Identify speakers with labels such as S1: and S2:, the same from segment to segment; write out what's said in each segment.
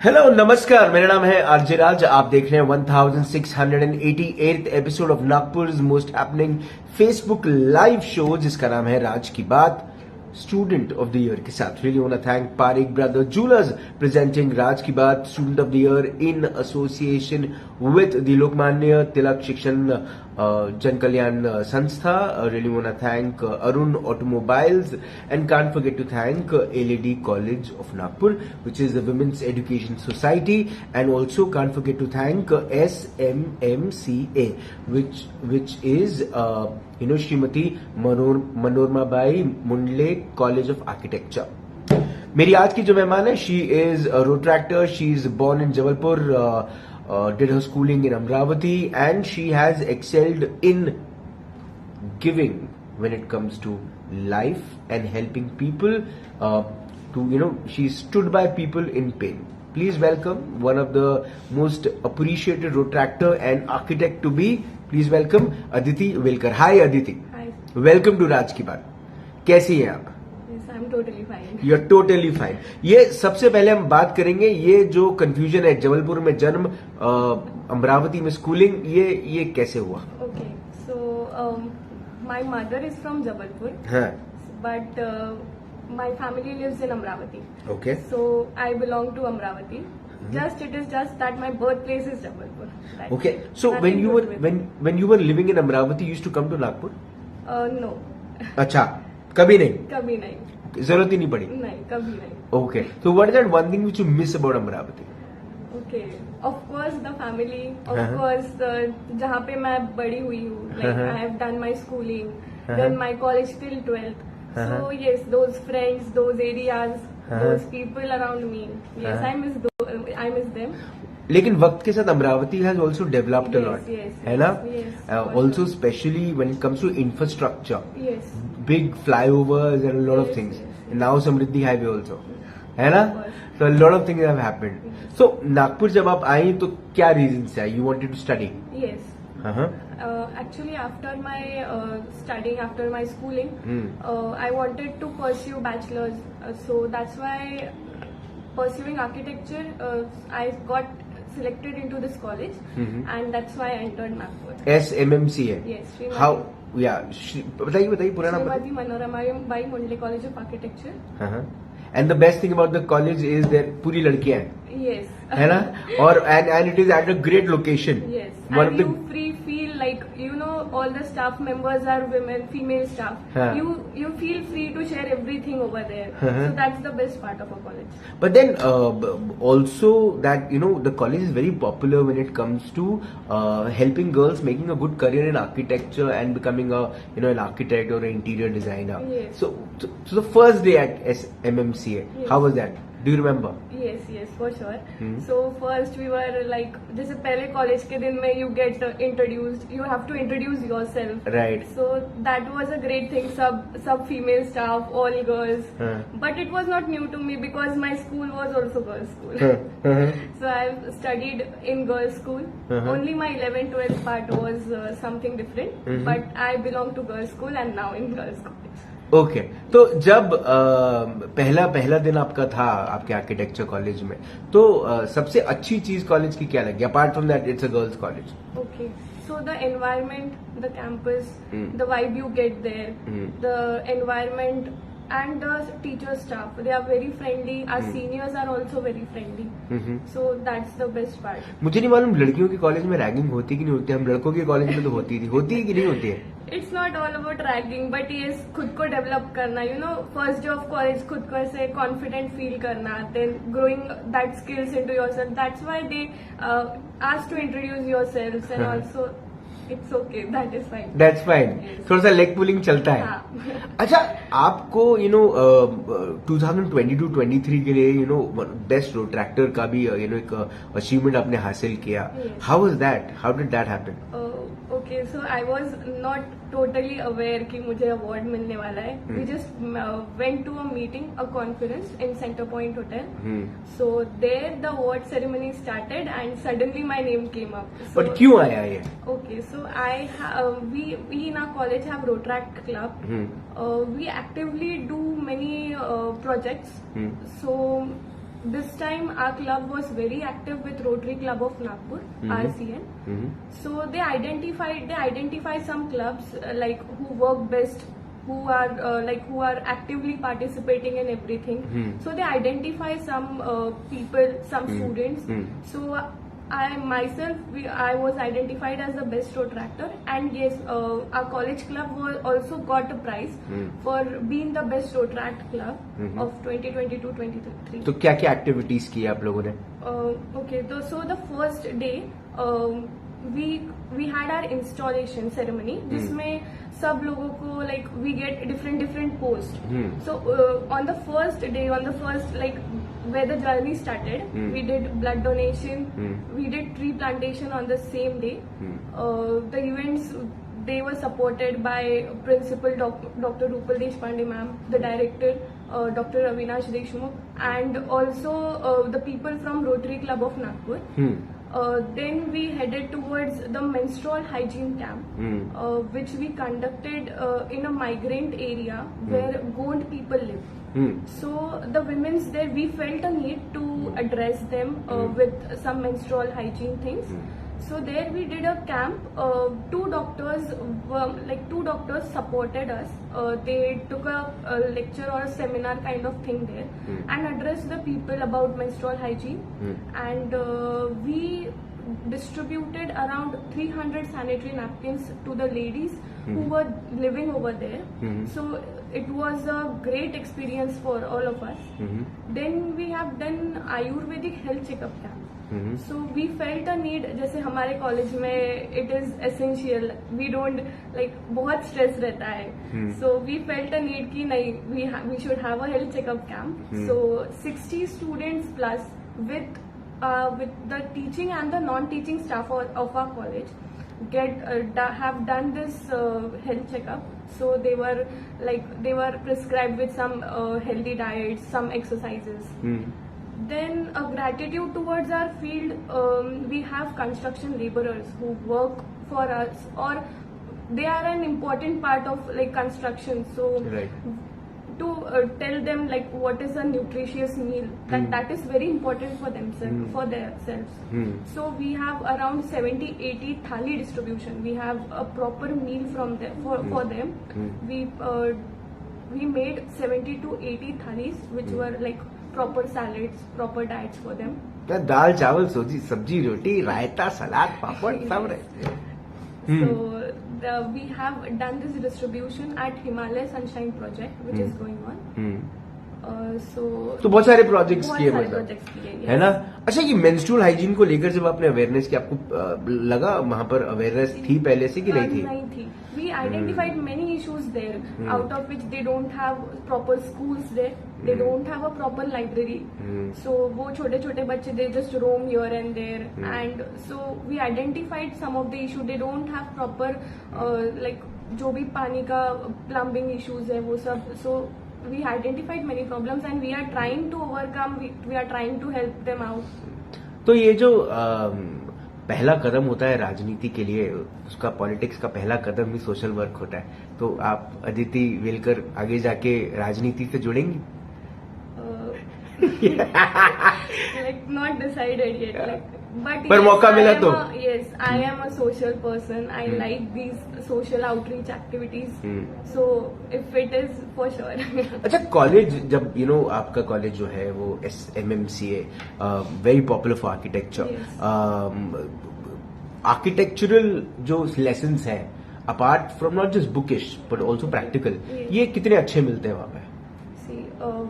S1: Hello नमस्कार, मेरा नाम है आरजे राज। आप देख रहे हैं 1688th episode of Nagpur most happening Facebook live show जिसका नाम है राज की बात, स्टूडेंट ऑफ द ईयर के साथ। Really want to thank Parikh brother jewellers presenting राज की बात student of the year in association with the Lokmanya Tilak Shikshan Jan कल्याण संस्था। Really want to thank Arun Automobiles and can't forget to thank LED College of Nagpur, which is the Women's Education Society, and also can't forget to thank SMMCA, which is Shrimati Manorma Bai Mundle College of Architecture. मेरी आज की जो मेहमान है, she is a road she is born in Jabalpur, did her schooling in Amravati, and she has excelled in giving when it comes to life and helping people she stood by people in pain. Please welcome one of the most appreciated road tractor and architect to be. Please welcome Aditi Welkar. Hi Aditi.
S2: Hi.
S1: Welcome to Raj की बात. कैसी हैं आप?
S2: Yes, I'm totally fine.
S1: You're totally fine. ये सबसे पहले हम बात करेंगे, ये जो कंफ्यूजन है, जबलपुर में जन्म, अमरावती में स्कूलिंग, ये कैसे हुआ?
S2: Okay, so my mother is from Jabalpur,
S1: हाँ.
S2: but my family lives in Amravati.
S1: Okay.
S2: So I belong to Amravati. It is just that my birthplace is Jabalpur. That's
S1: Okay.
S2: it.
S1: So
S2: Nothing
S1: when you
S2: to
S1: were
S2: do with
S1: when you were living in Amravati, you used to come to Nagpur?
S2: No,
S1: अच्छा, कभी नहीं.
S2: कभी नहीं.
S1: जरूरत ही नहीं पड़ी.
S2: नहीं, कभी नहीं.
S1: Okay. So what is that one thing which you miss about Amravati?
S2: Okay, of course the family, of
S1: Uh-huh.
S2: course जहाँ पे मैं बड़ी हुई हूँ, like
S1: Uh-huh.
S2: I have done my schooling,
S1: Uh-huh.
S2: then my college till 12th. So
S1: Uh-huh.
S2: yes, those friends, those areas,
S1: Uh-huh.
S2: those people around me. Yes,
S1: Uh-huh.
S2: I miss them.
S1: लेकिन वक्त के साथ Amravati has also developed a lot,
S2: Yes,
S1: है ना?
S2: yes,
S1: also specially when it comes to infrastructure,
S2: Yes.
S1: big flyovers and a lot of
S2: Yes,
S1: things.
S2: yes.
S1: And now Samriddhi Highway also, है ना?
S2: Of course.
S1: So a lot of things have happened. So Nagpur जब आप आई तो क्या reason से आई? You wanted to study?
S2: Yes.
S1: हाँ.
S2: Actually, after my studying, after my schooling,
S1: Hmm.
S2: I wanted to pursue bachelor's. So that's why pursuing architecture, I got selected into this college,
S1: Mhm.
S2: and that's why I entered Nagpur.
S1: SMMC है.
S2: Yes, Srimati.
S1: How? Yeah. बताइए पूरा नाम बताइए.
S2: Srimati Manorama Bai Mundle College of Architecture.
S1: हाँ. And the best thing about the college is that पूरी लड़कियां हैं,
S2: Yes.
S1: है ना? और and it is at a great location.
S2: Yes.
S1: One
S2: And
S1: of the
S2: you feel like all the staff members are women, female staff.
S1: Huh.
S2: You feel free to share everything over there.
S1: Uh-huh.
S2: So that's the best part of a college.
S1: But then also that the college is very popular when it comes to helping girls making a good career in architecture and becoming an architect or an interior designer.
S2: Yes.
S1: So the first day at SMMCA,
S2: Yes.
S1: how was that? Do you remember?
S2: Yes, for sure.
S1: Hmm.
S2: So first we were like, जैसे पहले college के दिन में you get introduced, you have to introduce yourself.
S1: Right.
S2: So that was a great thing. Sub female staff, all girls.
S1: Huh.
S2: But it was not new to me because my school was also girls' school.
S1: Uh-huh.
S2: So I've studied in girls' school.
S1: Uh-huh.
S2: Only my 11th, 12th part was something different.
S1: Mhm.
S2: But I belong to girls' school and now in girls' college.
S1: Okay. तो जब पहला दिन आपका था आपके architecture college में, तो सबसे अच्छी चीज कॉलेज की क्या लगी apart from that it's a girls college?
S2: Okay. So the environment, the campus,
S1: Hmm.
S2: the vibe you get there,
S1: Hmm.
S2: the environment and the teacher staff, they are very friendly. Our
S1: Hmm.
S2: seniors are also very friendly. So that's the best part.
S1: मुझे नहीं मालूम लड़कियों के college में ragging होती कि नहीं होती. हम लड़कों के कॉलेज में तो होती है कि नहीं होती है?
S2: It's not all about ragging, but yes, खुद को डेवलप करना, first day of college खुद को ऐसे confident feel करना, then growing that skills into yourself. That's why they ask to introduce yourselves and also it's okay, that is fine.
S1: That's fine.
S2: Yes.
S1: थोड़ा सा leg pulling चलता है.
S2: हाँ.
S1: अच्छा, आपको 2022-23 के लिए बेस्ट रोड ट्रैक्टर का भी एक अचीवमेंट आपने हासिल किया.
S2: Yes.
S1: How was that? How did that happen?
S2: Okay, so I was not totally aware कि मुझे अवार्ड मिलने वाला है. We just went to a meeting, a conference in Center Point Hotel. So there the award ceremony started and suddenly my name came up. So,
S1: but क्यों आया ये?
S2: Okay, so we in our college have Rotract Club. We actively do many projects. So this time our club was very active with Rotary Club of Nagpur, RCN. So they identify some clubs like who work best, who are actively participating in everything. So they identify some people, some students. So I myself, I was identified as the best road tractor, and yes, our college club also got a prize for being the best road track club of 2022-23.
S1: तो क्या क्या activities की आप लोगों ने?
S2: Okay, so the first day we had our installation ceremony, जिसमें सब लोगों को like we get different posts. So on the first like where the journey started, we did blood donation, we did tree plantation on the same day. The events, they were supported by Principal Dr. Rupal Deshpande ma'am, the director Dr. Avinash Deshmukh, and also the people from Rotary Club of Nagpur. Then we headed towards the menstrual hygiene camp, which we conducted in a migrant area where Gond people live. So the women's there, we felt a need to address them with some menstrual hygiene things. So there we did a camp. Two doctors supported us. They took a lecture or a seminar kind of thing there and addressed the people about menstrual hygiene. And we distributed around 300 sanitary napkins to the ladies who were living over there. So it was a great experience for all of us. Then we have done Ayurvedic health checkup camp. So we felt a need, जैसे हमारे college में it is essential, we don't like बहुत stress रहता है. So we felt a need कि नहीं, we should have a health checkup camp. So 60 students plus with the teaching and the non-teaching staff of our college have done this health checkup. So they were prescribed with some healthy diets, some exercises. Then a gratitude towards our field, we have construction laborers who work for us, or they are an important part of like construction. So to tell them like what is a nutritious meal, that is very important for themselves, for themselves. So we have around 70-80 thali distribution. We have a proper meal from them for them. We made 70 to 80 thalis, which were like proper salads, proper diets for them.
S1: दाल चावल सब्जी रोटी रायता सलाद पापड़ सब रहते हैं.
S2: So we have done this distribution at Himalaya Sunshine Project, which is going on.
S1: तो बहुत सारे projects किए मतलब, है ना. अच्छा, ये मेंस्ट्रुअल हाइजीन को लेकर जब आपने अवेयरनेस की, आपको लगा वहाँ पर अवेयरनेस थी पहले से कि नहीं थी?
S2: नहीं थी. We identified many issues there, out of which they don't have proper schools there, they don't have a proper library. So वो छोटे छोटे बच्चे, they just roam here and there, and so we identified some of the issues. They don't have proper like जो भी पानी का plumbing issues है वो सब. So we identified many problems and we are trying to overcome, we are trying to help them out.
S1: तो ये जो पहला कदम होता है राजनीति के लिए, उसका पॉलिटिक्स का पहला कदम ही सोशल वर्क होता है. तो आप अदिति वेलकर आगे जाके राजनीति से जुड़ेंगी?
S2: Like not decided yet. Like, but
S1: पर
S2: yes,
S1: मौका मिला तो?
S2: Yes, I am a social person. I like these social outreach activities. So if it is, for sure.
S1: अच्छा, कॉलेज जब आपका कॉलेज जो है वो SMMCA, very popular for architecture. Architectural जो लेसन्स हैं, apart from not just bookish but also practical, ये कितने अच्छे मिलते हैं वहाँ पे?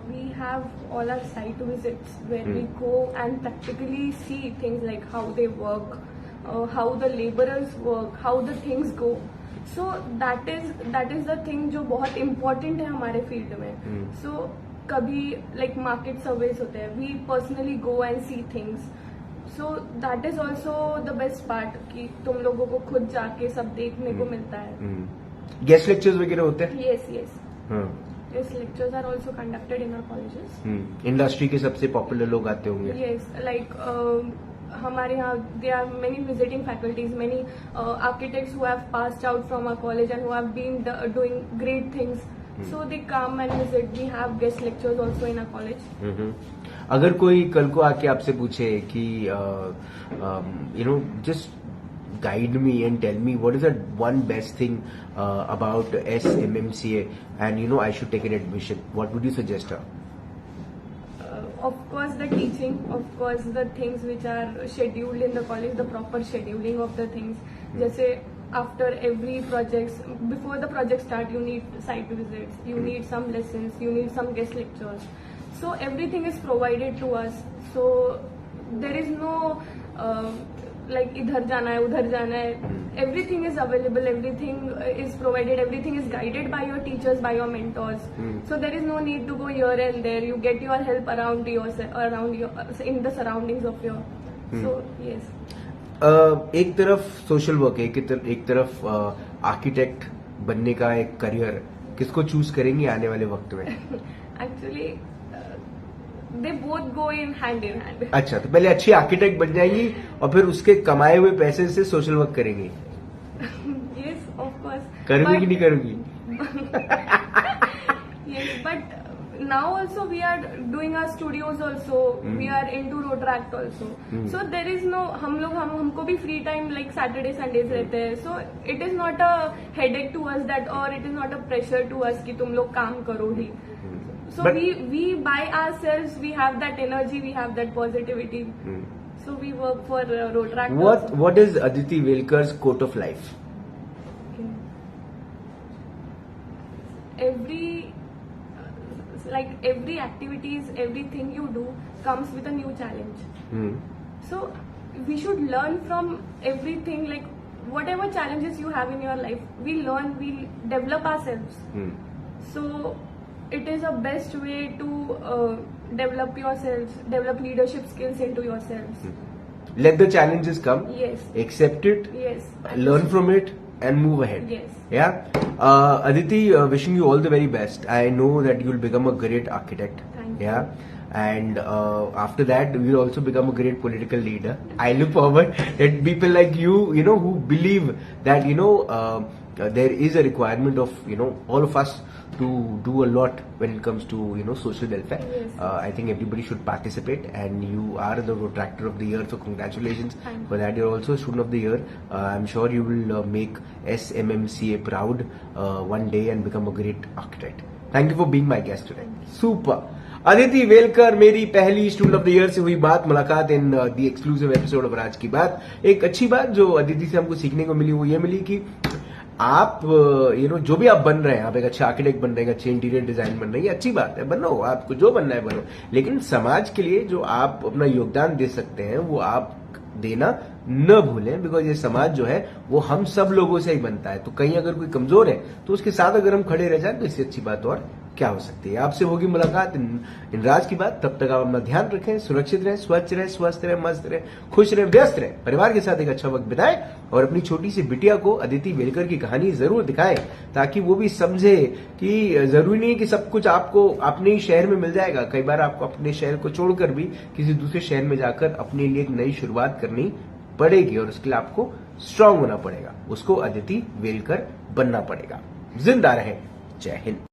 S2: We have all our site visits where we go and practically see things like how they work, how the laborers work, how the things go. So that is the thing जो बहुत important है हमारे field में. So कभी like market surveys होते हैं, we personally go and see things. So that is also the best part कि तुम लोगों को खुद जाके सब देखने को मिलता है.
S1: गेस्ट लेक्चर्स वगैरह होते हैं?
S2: Yes. Yes, lectures are also conducted in our colleges.
S1: Industry के सबसे पॉपुलर लोग आते होंगे?
S2: Yes, like हमारे यहाँ there are many visiting faculties, many architects who have passed out from our college and who have been doing great things. So they come and visit. We have guest lectures also in our college.
S1: अगर कोई कल को आके आपसे पूछे कि just guide me and tell me what is the one best thing about SMMCA and I should take an admission, what would you suggest her?
S2: Of course the teaching, of course the things which are scheduled in the college, the proper scheduling of the things. Jaise after every projects, before the project start, you need site visits, you need some lessons, you need some guest lectures. So everything is provided to us. So there is no like idhar jana hai, udhar jana hai. Everything is available, everything is provided, everything is guided by your teachers, by your mentors. So there is no need to go here and there. You get your help around in the surroundings of your. So yes.
S1: एक तरफ social work है, एक तरफ architect बनने का एक career, किसको choose करेंगे आने वाले वक्त में?
S2: Actually they both go in hand in hand.
S1: अच्छा, तो पहले अच्छी आर्किटेक्ट बन जाएंगी और फिर उसके कमाए हुए पैसे से सोशल वर्क करेंगी?
S2: Yes, of course.
S1: करूंगी कि नहीं करूंगी?
S2: Yes, but now also we are doing our studios also. We are into Rotaract also. So there is no हमको भी free time like Saturday Sundays रहते हैं. So it is not a headache to us that, or it is not a pressure to us कि तुम लोग काम करो ही. So
S1: But,
S2: we by ourselves, we have that energy, we have that positivity. So we work for Rotaract.
S1: What is Aditi Velkar's quote of life?
S2: Every activities, everything you do comes with a new challenge. So we should learn from everything. Like whatever challenges you have in your life, we learn, we develop ourselves. So it is a best way to develop yourselves, develop leadership skills into yourselves.
S1: Let the challenges come.
S2: Yes.
S1: Accept it.
S2: Yes.
S1: Learn from it and move ahead.
S2: Yes.
S1: Yeah. Aditi, wishing you all the very best. I know that you'll become a great architect.
S2: Thank you.
S1: Yeah. And after that, you'll also become a great political leader. I look forward that people like you, who believe that, there is a requirement of, all of us to do a lot when it comes to, social welfare.
S2: Yes.
S1: I think everybody should participate, and you are the Rotractor of the Year, so congratulations.
S2: Thank you.
S1: For that, you're also a Student of the Year. I'm sure you will make SMMCA proud one day and become a great architect. Thank you for being my guest today. Super. Aditi Velkar, मेरी पहली student of the year से हुई मुलाकात in the exclusive episode of राज की बात. एक अच्छी बात जो अदिति से हमको सीखने को मिली वो ये मिली कि आप जो भी आप बन रहे हैं, आप एक अच्छे आर्किटेक्ट बन रहे हैं, अच्छे इंटीरियर डिजाइन बन रहे हैं, ये अच्छी बात है, बनो, आपको जो बनना है बनो, लेकिन समाज के लिए जो आप अपना योगदान दे सकते हैं वो आप देना न भूलें, बिकॉज ये समाज जो है वो हम सब लोगों से ही बनता है. तो कहीं अगर कोई कमजोर है तो उसके साथ अगर हम खड़े रह जाए तो इससे अच्छी बात और क्या हो सकती है. आपसे होगी मुलाकात इन राज की बात. तब तक आप अपना ध्यान रखें, सुरक्षित रहें, स्वच्छ रहें, स्वस्थ रहें, मस्त रहें, खुश रहें, व्यस्त रहें, परिवार के साथ एक अच्छा वक्त बिताएं और अपनी छोटी सी बिटिया को अदिति वेलकर की कहानी जरूर दिखाएं ताकि वो भी समझे कि जरूरी नहीं है कि सब कुछ आपको अपने ही शहर में मिल जाएगा. कई बार आपको अपने शहर को छोड़कर भी किसी दूसरे शहर में जाकर अपने लिए एक नई शुरुआत करनी पड़ेगी और उसके लिए आपको स्ट्रांग होना पड़ेगा. उसको अदिति वेलकर बनना पड़ेगा. जिंदा रहें. जय हिंद.